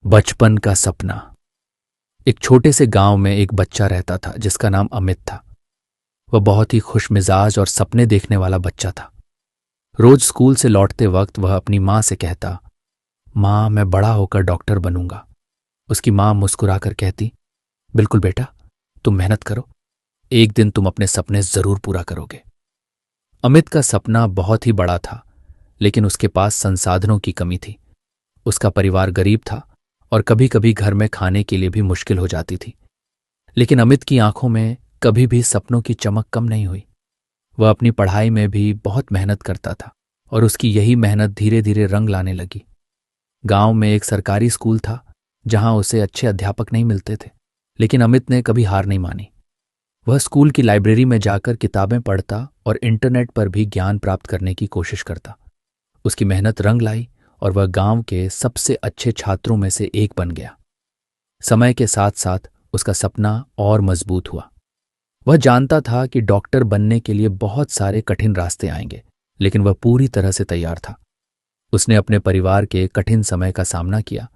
बचपन का सपना। एक छोटे से गांव में एक बच्चा रहता था जिसका नाम अमित था। वह बहुत ही खुशमिजाज और सपने देखने वाला बच्चा था। रोज स्कूल से लौटते वक्त वह अपनी माँ से कहता, माँ मैं बड़ा होकर डॉक्टर बनूंगा। उसकी माँ मुस्कुराकर कहती, बिल्कुल बेटा, तुम मेहनत करो, एक दिन तुम अपने सपने जरूर पूरा करोगे। अमित का सपना बहुत ही बड़ा था, लेकिन उसके पास संसाधनों की कमी थी। उसका परिवार गरीब था और कभी कभी घर में खाने के लिए भी मुश्किल हो जाती थी। लेकिन अमित की आंखों में कभी भी सपनों की चमक कम नहीं हुई। वह अपनी पढ़ाई में भी बहुत मेहनत करता था और उसकी यही मेहनत धीरे धीरे रंग लाने लगी। गांव में एक सरकारी स्कूल था जहां उसे अच्छे अध्यापक नहीं मिलते थे, लेकिन अमित ने कभी हार नहीं मानी। वह स्कूल की लाइब्रेरी में जाकर किताबें पढ़ता और इंटरनेट पर भी ज्ञान प्राप्त करने की कोशिश करता। उसकी मेहनत रंग लाई और वह गांव के सबसे अच्छे छात्रों में से एक बन गया। समय के साथ साथ उसका सपना और मजबूत हुआ। वह जानता था कि डॉक्टर बनने के लिए बहुत सारे कठिन रास्ते आएंगे, लेकिन वह पूरी तरह से तैयार था। उसने अपने परिवार के कठिन समय का सामना किया,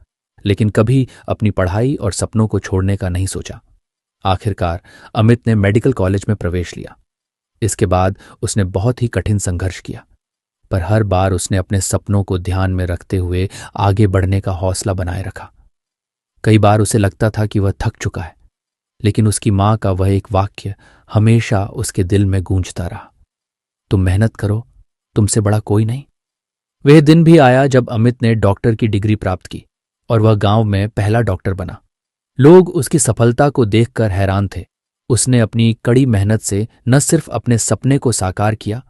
लेकिन कभी अपनी पढ़ाई और सपनों को छोड़ने का नहीं सोचा। आखिरकार अमित ने मेडिकल कॉलेज में प्रवेश लिया। इसके बाद उसने बहुत ही कठिन संघर्ष किया, पर हर बार उसने अपने सपनों को ध्यान में रखते हुए आगे बढ़ने का हौसला बनाए रखा। कई बार उसे लगता था कि वह थक चुका है, लेकिन उसकी मां का वह एक वाक्य हमेशा उसके दिल में गूंजता रहा, तुम मेहनत करो, तुमसे बड़ा कोई नहीं। वह दिन भी आया जब अमित ने डॉक्टर की डिग्री प्राप्त की और वह गांव में पहला डॉक्टर बना। लोग उसकी सफलता को देखकर हैरान थे। उसने अपनी कड़ी मेहनत से न सिर्फ अपने सपने को साकार किया,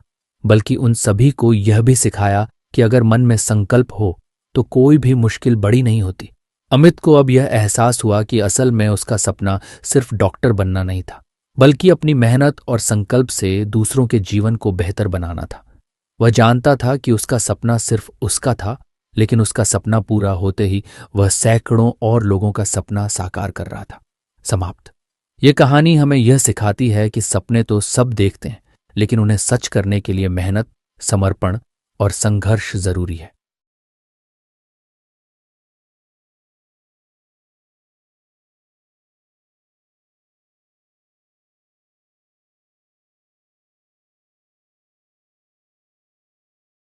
बल्कि उन सभी को यह भी सिखाया कि अगर मन में संकल्प हो तो कोई भी मुश्किल बड़ी नहीं होती। अमित को अब यह एहसास हुआ कि असल में उसका सपना सिर्फ डॉक्टर बनना नहीं था, बल्कि अपनी मेहनत और संकल्प से दूसरों के जीवन को बेहतर बनाना था। वह जानता था कि उसका सपना सिर्फ उसका था, लेकिन उसका सपना पूरा होते ही वह सैकड़ों और लोगों का सपना साकार कर रहा था। समाप्त। यह कहानी हमें यह सिखाती है कि सपने तो सब देखते हैं, लेकिन उन्हें सच करने के लिए मेहनत, समर्पण और संघर्ष जरूरी है।